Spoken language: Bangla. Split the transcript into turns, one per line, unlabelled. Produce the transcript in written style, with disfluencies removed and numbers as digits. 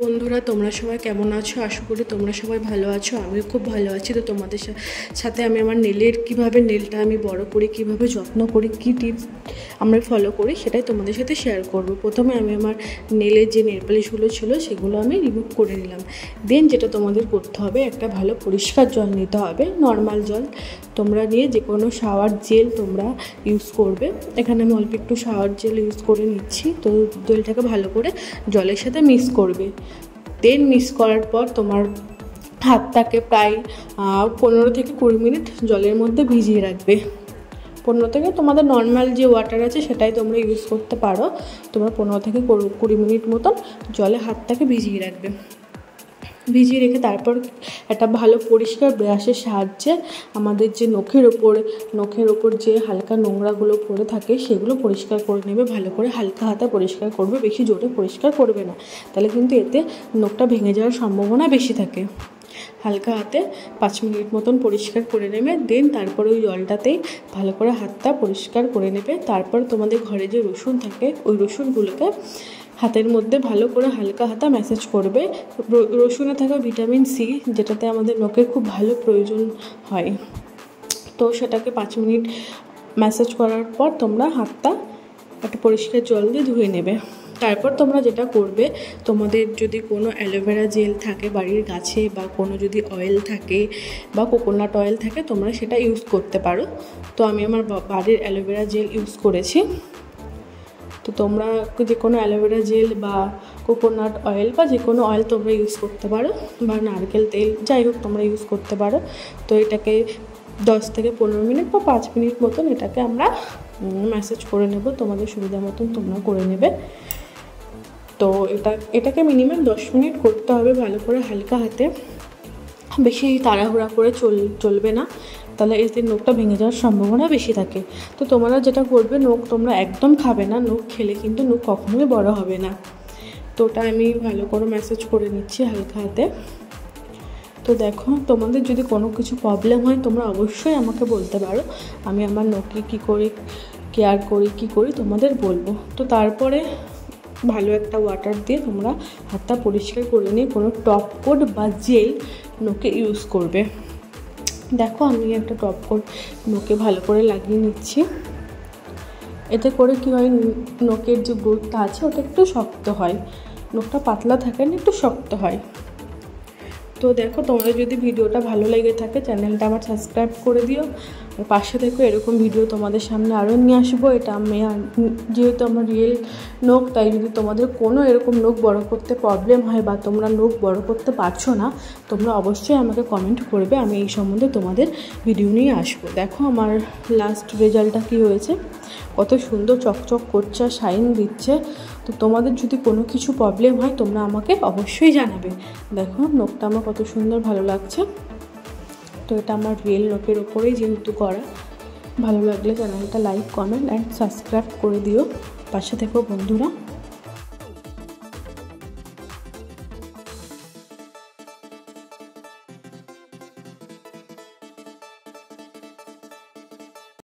বন্ধুরা তোমরা সবাই কেমন আছো? আশা করি তোমরা সবাই ভালো আছো। আমিও খুব ভালো আছি। তো তোমাদের সাথে আমি আমার নেলের কীভাবে নেলটা আমি বড় করি, কীভাবে যত্ন করি, কী টিপস আমরা ফলো করি সেটাই তোমাদের সাথে শেয়ার করব। প্রথমে আমি আমার নেলের যে নেল পালিশগুলো ছিল সেগুলো আমি রিমুভ করে নিলাম। দেন যেটা তোমাদের করতে হবে, একটা ভালো পরিষ্কার জল নিতে হবে, নর্মাল জল তোমরা নিয়ে যে কোনো শাওয়ার জেল তোমরা ইউজ করবে। এখানে আমি অল্প একটু শাওয়ার জেল ইউজ করে নিচ্ছি। তো জলটাকে ভালো করে জলের সাথে মিক্স করবে। দেন মিক্স করার পর তোমার হাতটাকে প্রায় 15 থেকে 20 মিনিট জলের মধ্যে ভিজিয়ে রাখবে। 15 থেকে তোমাদের নর্মাল যে ওয়াটার আছে সেটাই তোমরা ইউজ করতে পারো। তোমরা 15 থেকে 20 মিনিট মতন জলে হাতটাকে ভিজিয়ে রাখবে। ভিজিয়ে রেখে তারপর একটা ভালো পরিষ্কার ব্রাশের সাহায্যে আমাদের যে নখের ওপর যে হালকা নোংরাগুলো পড়ে থাকে সেগুলো পরিষ্কার করে নেবে। ভালো করে হালকা হাতে পরিষ্কার করবে, বেশি জোরে পরিষ্কার করবে না, তাহলে কিন্তু এতে নখটা ভেঙে যাওয়ার সম্ভাবনা বেশি থাকে। হালকা হাতে 5 মিনিট মতন পরিষ্কার করে নেবে। দেন তারপর ওই জলটাতেই ভালো করে হাতটা পরিষ্কার করে নেবে। তারপর তোমাদের ঘরে যে রসুন থাকে ওই রসুনগুলোকে হাতের মধ্যে ভালো করে হালকা হাতে ম্যাসাজ করবে। রসুনে থাকা ভিটামিন সি, যেটাতে আমাদের নখের খুব ভালো প্রয়োজন হয়, তো সেটাকে 5 মিনিট ম্যাসাজ করার পর তোমরা হাতটা একটা পরিষ্কার জল দিয়ে ধুয়ে নেবে। তারপর তোমরা যেটা করবে, তোমাদের যদি কোনো অ্যালোভেরা জেল থাকে বাড়ির গাছে, বা কোনো যদি অয়েল থাকে বা কোকোনাট অয়েল থাকে, তোমরা সেটা ইউজ করতে পারো। তো আমি আমার বাড়ির অ্যালোভেরা জেল ইউজ করেছি। তো তোমরা যে কোনো অ্যালোভেরা জেল বা কোকোনাট অয়েল বা যে কোনো অয়েল তোমরা ইউজ করতে পারো, বা নারকেল তেল, যাই হোক তোমরা ইউজ করতে পারো। তো এটাকে 10 থেকে 15 মিনিট বা 5 মিনিট মতন এটাকে আমরা ম্যাসাজ করে নেব। তোমাদের সুবিধা মতন তোমরা করে নেবে। তো এটাকে মিনিমাম 10 মিনিট করতে হবে ভালো করে হালকা হাতে, বেশি তাড়াহুড়া করে চলবে না, তাহলে এতে নখটা ভেঙে যাওয়ার সম্ভাবনা বেশি থাকে। তো তোমরা যেটা করবে, নখ তোমরা একদম খাবে না, নখ খেলে কিন্তু নখ কখনোই বড় হবে না। তো ওটা আমি ভালো করে ম্যাসাজ করে নিচ্ছি হালকা হাতে। তো দেখো, তোমাদের যদি কোনো কিছু প্রবলেম হয় তোমরা অবশ্যই আমাকে বলতে পারো, আমি আমার নখকে কী করে কেয়ার করি, কী করি তোমাদের বলবো। তো তারপরে ভালো একটা ওয়াটার দিয়ে তোমরা হাতটা পরিষ্কার করে নিয়ে কোনো টপ কোট বা জেল নখে ইউজ করবে। দেখো আমি একটা টপ কোট নখে ভালো করে লাগিয়ে নিচ্ছি। এতে করে কী হয়, নখের যে গ্রোথটা আছে ওটা একটু শক্ত হয়, নখটা পাতলা থাকে না, একটু শক্ত হয়। তো দেখো, তোমাদের যদি ভিডিওটা ভালো লেগে থাকে চ্যানেলটা আমার সাবস্ক্রাইব করে দিও, আর পাশে দেখো এরকম ভিডিও তোমাদের সামনে আরও নিয়ে আসবো। এটা আমি যেহেতু আমার রিয়েল নখ, তাই যদি তোমাদের কোনো এরকম নখ বড় করতে প্রবলেম হয় বা তোমরা নখ বড় করতে পারছো না, তোমরা অবশ্যই আমাকে কমেন্ট করবে, আমি এই সম্বন্ধে তোমাদের ভিডিও নিয়ে আসবো। দেখো আমার লাস্ট রেজাল্টটা কী হয়েছে, কত সুন্দর চকচক করছে, শাইন দিচ্ছে। তো তোমাদের যদি কোনো কিছু প্রবলেম হয় তোমরা আমাকে অবশ্যই জানাবে। দেখো নখটা আমার কত সুন্দর ভালো লাগছে। তো এটা আমার রিয়েল নখের ওপরেই যেহেতু করা। ভালো লাগলে চ্যানেলটা লাইক, কমেন্ট অ্যান্ড সাবস্ক্রাইব করে দিও। পাশে থেকো বন্ধুরা।